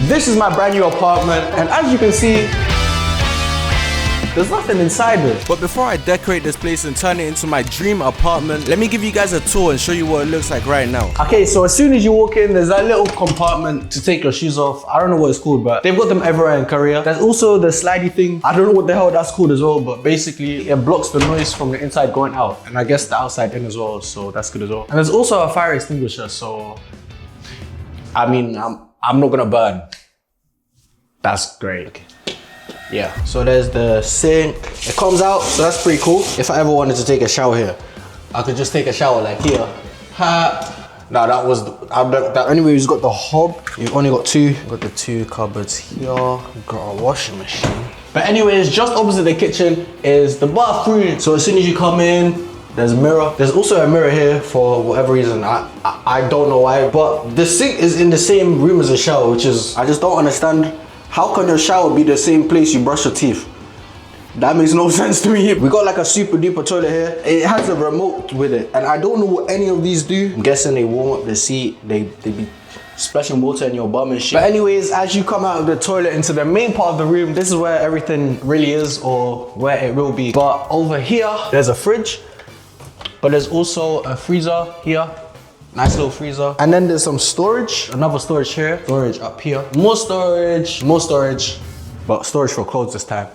This is my brand new apartment, and as you can see, there's nothing inside it. But before I decorate this place and turn it into my dream apartment, let me give you guys a tour and show you what it looks like right now. Okay, so as soon as you walk in, there's that little compartment to take your shoes off. I don't know what it's called, but they've got them everywhere in Korea. There's also the slidey thing. I don't know what the hell that's called as well, but basically it blocks the noise from the inside going out, and I guess the outside in as well, so that's good as well. And there's also a fire extinguisher, so I mean, I'm not gonna burn. That's great. Yeah, so there's the sink. It comes out, so that's pretty cool. If I ever wanted to take a shower here, I could just take a shower like here. Now that was, anyway, we've got the hob. You've only got two. Got the two cupboards here. Got a washing machine. But anyways, just opposite the kitchen is the bathroom. So as soon as you come in, there's a mirror. There's also a mirror here for whatever reason. I don't know why, but the sink is in the same room as the shower, which is, I just don't understand. How can your shower be the same place you brush your teeth? That makes no sense to me. We got like a super duper toilet here. It has a remote with it, and I don't know what any of these do. I'm guessing they warm up the seat. They be splashing water in your bum and shit. But anyways, as you come out of the toilet into the main part of the room, this is where everything really is, or where it will be. But over here, there's a fridge, but there's also a freezer here. Nice little freezer. And then there's some storage. Another storage here. Storage up here. More storage. More storage. But storage for clothes this time.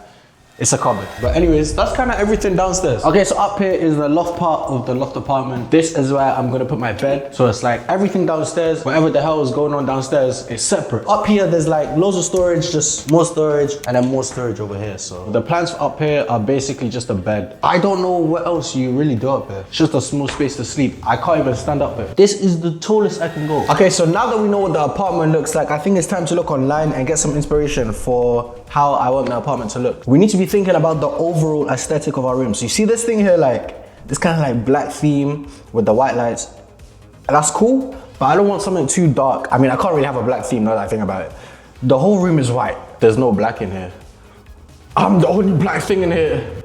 It's a cupboard. But anyways, that's kind of everything downstairs. Okay, so up here is the loft part of the loft apartment. This is where I'm gonna put my bed. So it's like everything downstairs, whatever the hell is going on downstairs is separate. Up here, there's like loads of storage, just more storage, and then more storage over here. So the plans for up here are basically just a bed. I don't know what else you really do up here. It's just a small space to sleep. I can't even stand up here. This is the tallest I can go. Okay, so now that we know what the apartment looks like, I think it's time to look online and get some inspiration for how I want the apartment to look. We need to be thinking about the overall aesthetic of our room. So you see this thing here, like this kind of like black theme with the white lights. And that's cool, but I don't want something too dark. I mean, I can't really have a black theme now that I think about it. The whole room is white. There's no black in here. I'm the only black thing in here.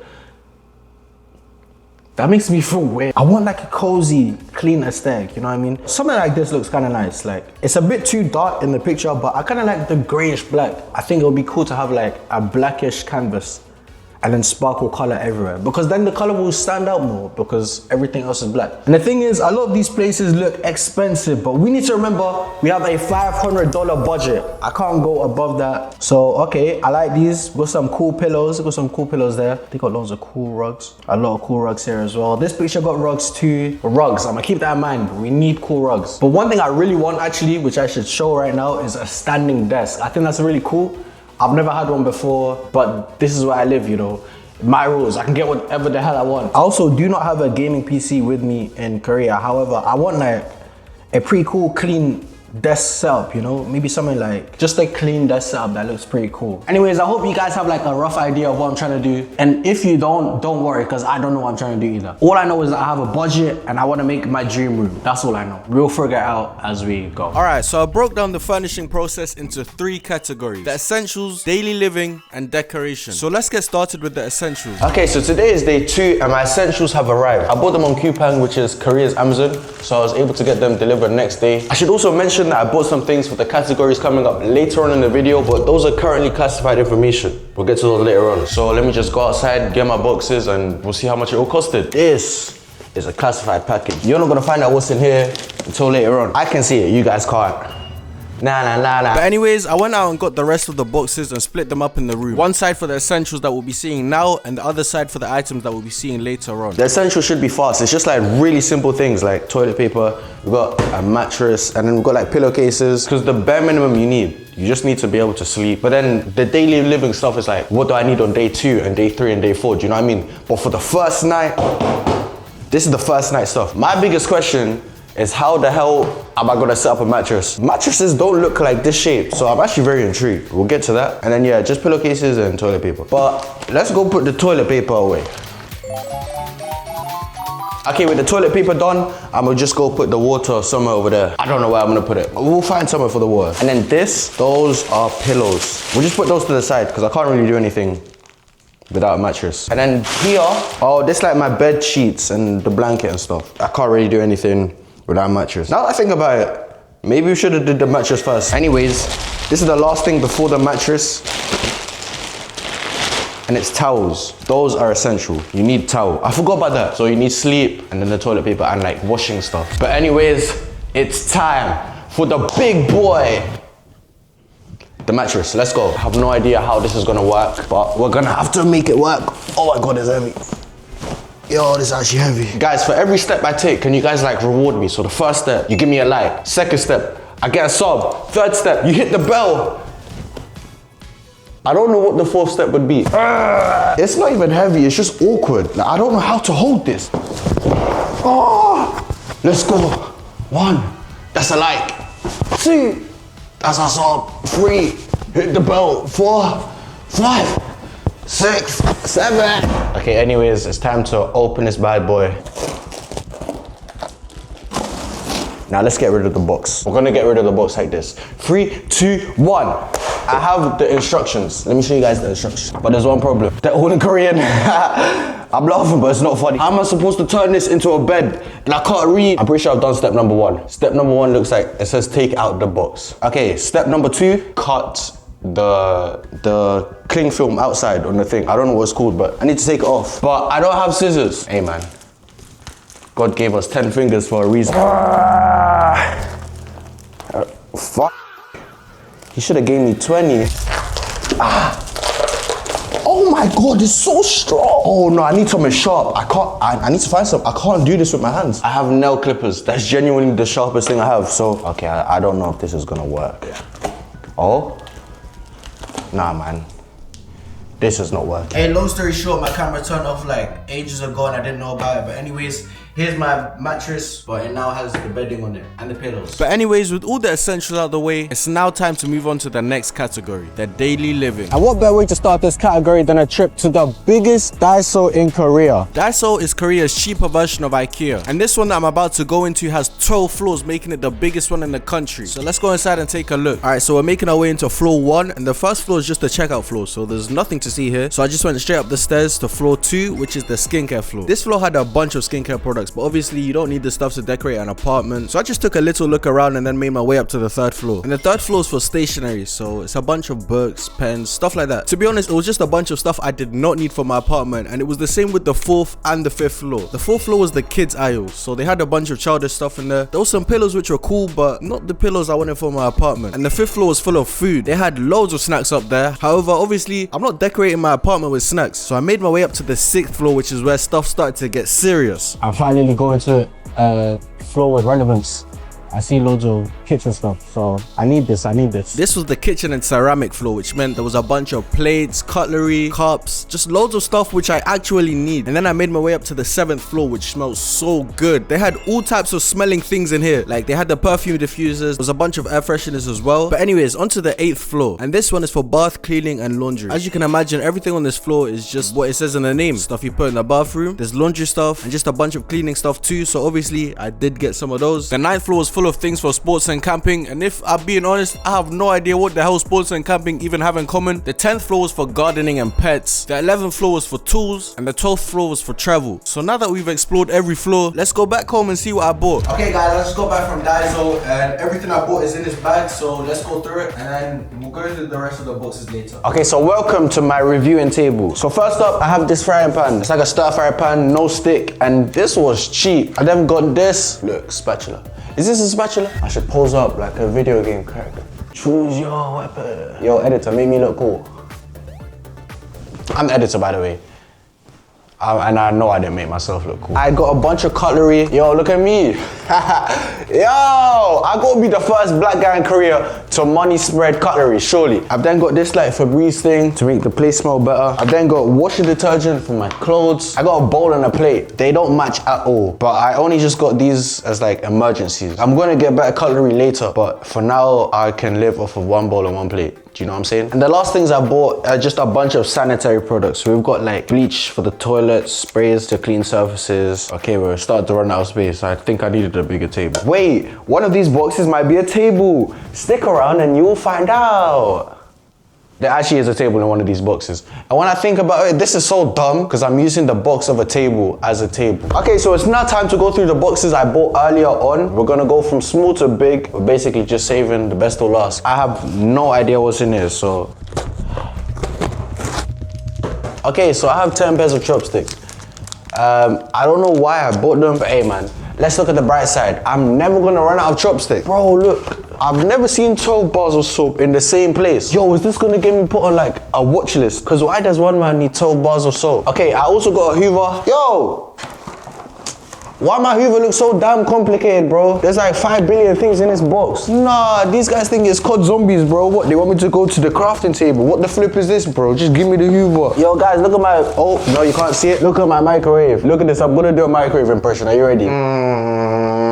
That makes me feel weird. I want like a cozy, clean aesthetic, you know what I mean? Something like this looks kind of nice. Like, it's a bit too dark in the picture, but I kind of like the grayish black. I think it would be cool to have like a blackish canvas and then sparkle color everywhere, because then the color will stand out more because everything else is black. And the thing is, a lot of these places look expensive, but we need to remember we have a $500 budget. I can't go above that. So, okay, I like these. Got some cool pillows. Got some cool pillows there. They got loads of cool rugs. A lot of cool rugs here as well. This picture got rugs too. Rugs, I'm gonna keep that in mind. We need cool rugs. But one thing I really want actually, which I should show right now, is a standing desk. I think that's really cool. I've never had one before, but this is where I live, you know. My rules, I can get whatever the hell I want. I also do not have a gaming PC with me in Korea. However, I want like a pretty cool, clean desk setup, you know? Maybe something like, just a clean desk setup that looks pretty cool. Anyways, I hope you guys have like a rough idea of what I'm trying to do. And if you don't worry, because I don't know what I'm trying to do either. All I know is that I have a budget and I want to make my dream room. That's all I know. We'll figure it out as we go. All right, so I broke down the furnishing process into 3 categories: the essentials, daily living, and decoration. So let's get started with the essentials. Okay, so today is day 2 and my essentials have arrived. I bought them on Coupang, which is Korea's Amazon. So I was able to get them delivered next day. I should also mention that I bought some things for the categories coming up later on in the video, but those are currently classified information. We'll get to those later on. So let me just go outside, get my boxes, and we'll see how much it all costed. This is a classified package. You're not gonna find out what's in here until later on. I can see it, you guys can't. Nah. But anyways, I went out and got the rest of the boxes and split them up in the room. One side for the essentials that we'll be seeing now, and the other side for the items that we'll be seeing later on. The essentials should be fast. It's just like really simple things like toilet paper, we've got a mattress, and then we've got like pillowcases, because the bare minimum you need. You just need to be able to sleep. But then the daily living stuff is like, what do I need on day 2 and day 3 and day 4? Do you know what I mean? But for the first night, this is the first night stuff. My biggest question is how the hell am I gonna set up a mattress? Mattresses don't look like this shape, so I'm actually very intrigued. We'll get to that. And then yeah, just pillowcases and toilet paper. But let's go put the toilet paper away. Okay, with the toilet paper done, I'm gonna just go put the water somewhere over there. I don't know where I'm gonna put it. We'll find somewhere for the water. And then those are pillows. We'll just put those to the side because I can't really do anything without a mattress. And then here, oh, this is like my bed sheets and the blanket and stuff. I can't really do anything without a mattress. Now that I think about it, maybe we should have did the mattress first. Anyways, This is the last thing before the mattress. And it's towels. Those are essential. You need towel. I forgot about that. So you need sleep and then the toilet paper and like washing stuff. But anyways, it's time for the big boy. The mattress, let's go. I have no idea how this is gonna work, but we're gonna have to make it work. Oh my God, it's heavy. Yo, this is actually heavy. Guys, for every step I take, can you guys like reward me? So the first step, you give me a like. Second step, I get a sub. Third step, you hit the bell. I don't know what the fourth step would be. It's not even heavy, it's just awkward. Like, I don't know how to hold this. Oh, let's go. 1, that's a like. 2, that's a sub. 3, hit the bell. 4, 5, 6, 7. Okay, anyways, it's time to open this bad boy. Now let's get rid of the box. We're gonna get rid of the box like this. 3, 2, 1. I have the instructions. Let me show you guys the instructions. But there's one problem. They're all in Korean. I'm laughing, but it's not funny. How am I supposed to turn this into a bed? And I can't read. I'm pretty sure I've done step number 1. Step number 1 looks like it says take out the box. Okay, step number 2, cut the cling film outside on the thing. I don't know what it's called, but I need to take it off. But I don't have scissors. Hey man, God gave us 10 fingers for a reason. Fuck. He should have gave me 20. Oh my God, it's so strong. Oh no, I need something sharp. I need to find some. I can't do this with my hands. I have nail clippers. That's genuinely the sharpest thing I have. So, okay, I don't know if this is gonna work. Oh, nah man. This is not working. Hey, long story short, my camera turned off like ages ago and I didn't know about it. But anyways, here's my mattress, but it now has the bedding on it and the pillows. But anyways, with all the essentials out of the way, it's now time to move on to the next category, the daily living. And what better way to start this category than a trip to the biggest Daiso in Korea? Daiso is Korea's cheaper version of IKEA. And this one that I'm about to go into has 12 floors, making it the biggest one in the country. So let's go inside and take a look. Alright, so we're making our way into floor 1, and the first floor is just the checkout floor, so there's nothing to see here. So I just went straight up the stairs to floor 2, which is the skincare floor. This floor had a bunch of skincare products, but obviously you don't need the stuff to decorate an apartment. So I just took a little look around and then made my way up to the 3rd floor. And the 3rd floor is for stationery, so it's a bunch of books, pens, stuff like that. To be honest, it was just a bunch of stuff I did not need for my apartment, and it was the same with the 4th and the 5th floor. The 4th floor was the kids aisle, so they had a bunch of childish stuff in there. There was some pillows which were cool, but not the pillows I wanted for my apartment. And the 5th floor was full of food. They had loads of snacks up there. However, obviously, I'm not decorating my apartment with snacks, so I made my way up to the 6th floor, which is where stuff started to get serious. I'm finally going to floor with relevance. I see loads of kitchen stuff, so I need this. This was the kitchen and ceramic floor, which meant there was a bunch of plates, cutlery, cups, just loads of stuff which I actually need. And then I made my way up to the 7th floor, which smells so good. They had all types of smelling things in here. Like they had the perfume diffusers, there was a bunch of air fresheners as well. But anyways, onto the 8th floor. And this one is for bath, cleaning and laundry. As you can imagine, everything on this floor is just what it says in the name. Stuff you put in the bathroom. There's laundry stuff and just a bunch of cleaning stuff too. So obviously I did get some of those. The 9th floor was full of things for sports and camping, and if I'm being honest, I have no idea what the hell sports and camping even have in common. The 10th floor was for gardening and pets, the 11th floor was for tools, and the 12th floor was for travel. So now that we've explored every floor, let's go back home and see what I bought. Okay guys, let's go back from Daiso, and everything I bought is in this bag, so let's go through it and then we'll go into the rest of the boxes later. Okay, so welcome to my reviewing table. So first up, I have this frying pan. It's like a stir fry pan, no stick, and this was cheap. I then got this, look, spatula. Is this a spatula? I should pose up like a video game character. Choose your weapon. Yo, editor, make me look cool. I'm the editor, by the way. And I know I didn't make myself look cool. I got a bunch of cutlery. Yo, look at me. Yo, I gotta be the first black guy in Korea to money spread cutlery, surely. I've then got this like Febreze thing to make the place smell better. I've then got washing detergent for my clothes. I got a bowl and a plate. They don't match at all, but I only just got these as like emergencies. I'm gonna get better cutlery later, but for now, I can live off of one bowl and one plate. Do you know what I'm saying? And the last things I bought are just a bunch of sanitary products. So we've got like bleach for the toilets, sprays to clean surfaces. Okay, we're starting to run out of space. I think I needed a bigger table. Wait, one of these boxes might be a table. Stick around and you'll find out. There actually is a table in one of these boxes. And when I think about it, this is so dumb because I'm using the box of a table as a table. Okay, so it's now time to go through the boxes I bought earlier on. We're gonna go from small to big. We're basically just saving the best till last. I have no idea what's in here, so. Okay, so I have 10 pairs of chopsticks. I don't know why I bought them, but hey man, let's look at the bright side. I'm never gonna run out of chopsticks. Bro, look. I've never seen 12 bars of soap in the same place. Yo, is this gonna get me put on like a watch list? Cause why does one man need 12 bars of soap? Okay, I also got a Hoover. Yo! Why my Hoover look so damn complicated, bro? There's like 5 billion things in this box. Nah, these guys think it's COD zombies, bro. What, they want me to go to the crafting table? What the flip is this, bro? Just give me the Hoover. Yo, guys, look at my, oh, no, you can't see it. Look at my microwave. Look at this, I'm gonna do a microwave impression. Are you ready?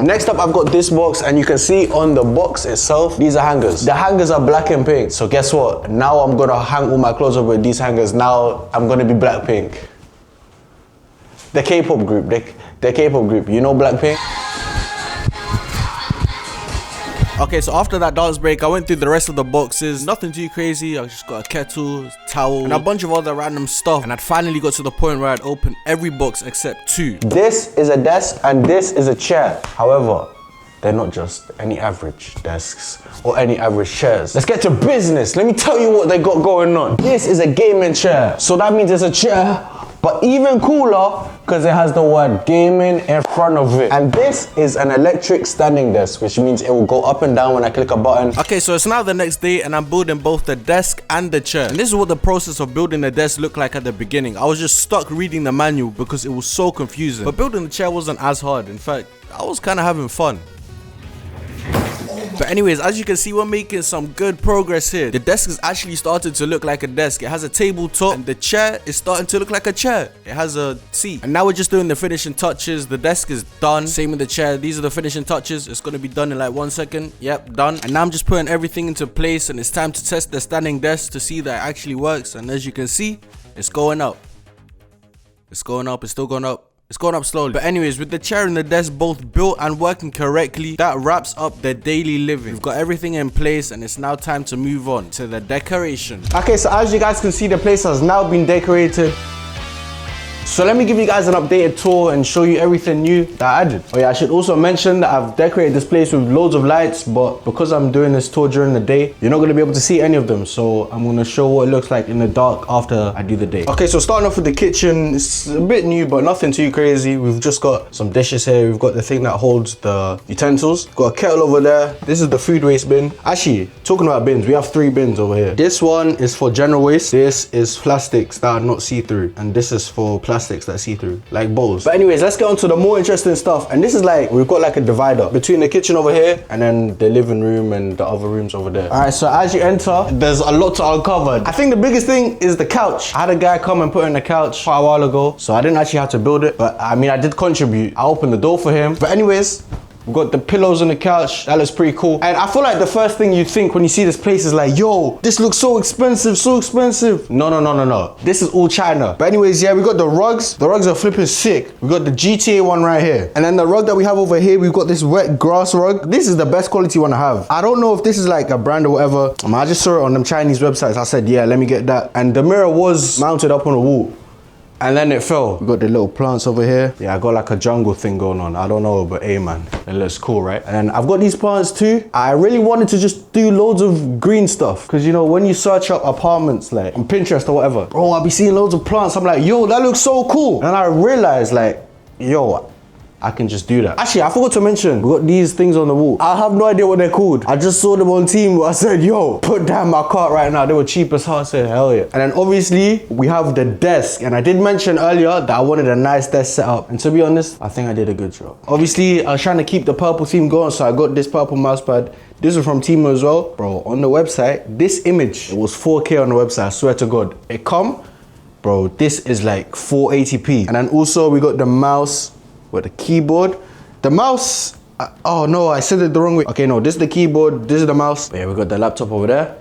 Next up, I've got this box, and you can see on the box itself, these are hangers. The hangers are black and pink. So guess what? Now I'm gonna hang all my clothes up with these hangers. Now I'm gonna be Blackpink. The K-pop group, the K-pop group. You know Blackpink? Okay, so after that dance break, I went through the rest of the boxes. Nothing too crazy. I just got a kettle, towel, and a bunch of other random stuff. And I'd finally got to the point where I'd opened every box except 2. This is a desk and this is a chair. However, they're not just any average desks or any average chairs. Let's get to business. Let me tell you what they got going on. This is a gaming chair. So that means it's a chair, but even cooler because it has the word gaming in front of it. And this is an electric standing desk, which means it will go up and down when I click a button. Okay, so it's now the next day and I'm building both the desk and the chair. And this is what the process of building the desk looked like at the beginning. I was just stuck reading the manual because it was so confusing. But building the chair wasn't as hard. In fact, I was kind of having fun. But anyways, as you can see, we're making some good progress here. The desk is actually starting to look like a desk. It has a tabletop and the chair is starting to look like a chair. It has a seat. And now we're just doing the finishing touches. The desk is done. Same with the chair. These are the finishing touches. It's going to be done in like 1 second. Yep, done. And now I'm just putting everything into place and it's time to test the standing desk to see that it actually works. And as you can see, it's going up. It's going up. It's still going up. It's going up slowly. But anyways, with the chair and the desk both built and working correctly, that wraps up the daily living. We've got everything in place and it's now time to move on to the decoration. Okay, so as you guys can see, the place has now been decorated. So let me give you guys an updated tour and show you everything new that I added. Oh yeah, I should also mention that I've decorated this place with loads of lights, but because I'm doing this tour during the day, you're not going to be able to see any of them. So I'm going to show what it looks like in the dark after I do the day. Okay, so starting off with the kitchen, it's a bit new, but nothing too crazy. We've just got some dishes here. We've got the thing that holds the utensils. Got a kettle over there. This is the food waste bin. Actually, talking about bins, we have 3 bins over here. This one is for general waste. This is plastics that are not see-through. And this is for plastics that see through, like bowls. But anyways, let's get on to the more interesting stuff. And this is like, we've got like a divider between the kitchen over here and then the living room and the other rooms over there. All right, so as you enter, there's a lot to uncover. I think the biggest thing is the couch. I had a guy come and put in the couch quite a while ago, so I didn't actually have to build it, but I mean, I did contribute. I opened the door for him. But anyways, we've got the pillows on the couch. That looks pretty cool. And I feel like the first thing you think when you see this place is like, yo, this looks so expensive, so expensive. No. This is all China. But anyways, yeah, we got the rugs. The rugs are flipping sick. We got the GTA one right here. And then the rug that we have over here, we've got this wet grass rug. This is the best quality one I have. I don't know if this is like a brand or whatever. I just saw it on them Chinese websites. I said, yeah, let me get that. And the mirror was mounted up on the wall. And then it fell. We got the little plants over here. Yeah, I got like a jungle thing going on. I don't know, but hey man, it looks cool, right? And then I've got these plants too. I really wanted to just do loads of green stuff. Cause you know, when you search up apartments like on Pinterest or whatever, bro, I'll be seeing loads of plants. I'm like, yo, that looks so cool. And I realized like, yo, I can just do that. Actually, I forgot to mention, we got these things on the wall. I have no idea what they're called. I just saw them on Team. I said, yo, put down my cart right now. They were cheap as hell. I said, hell yeah. And then obviously, we have the desk. And I did mention earlier that I wanted a nice desk set up. And to be honest, I think I did a good job. Obviously, I was trying to keep the purple theme going, so I got this purple mouse pad. This is from Temu as well. Bro, on the website, this image, it was 4K on the website, I swear to God. It come, bro, this is like 480p. And then also, we got the mouse with the keyboard. The mouse, oh no, I said it the wrong way. Okay, no, this is the keyboard, this is the mouse. But yeah, we got the laptop over there.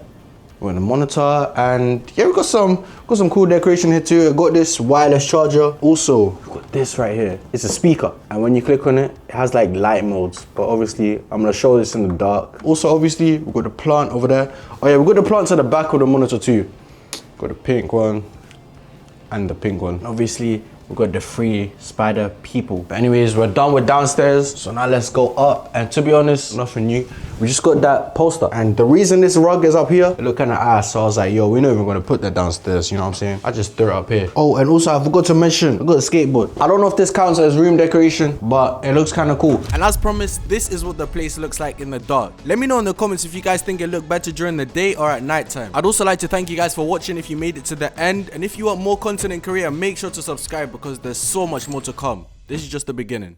We got the monitor, and yeah, we got some cool decoration here too. I got this wireless charger. Also, we've got this right here. It's a speaker, and when you click on it, it has like light modes. But obviously, I'm gonna show this in the dark. Also, obviously, we've got the plant over there. Oh yeah, we've got the plants at the back of the monitor too. Got the pink one and the pink one. Obviously, we've got the 3 spider people. But anyways, we're done with downstairs. So now let's go up. And to be honest, nothing new. We just got that poster. And the reason this rug is up here, it looked kind of ass. So I was like, yo, we're not even gonna put that downstairs. You know what I'm saying? I just threw it up here. Oh, and also I forgot to mention, I got a skateboard. I don't know if this counts as room decoration, but it looks kind of cool. And as promised, this is what the place looks like in the dark. Let me know in the comments if you guys think it looked better during the day or at night time. I'd also like to thank you guys for watching if you made it to the end. And if you want more content in Korea, make sure to subscribe because there's so much more to come. This is just the beginning.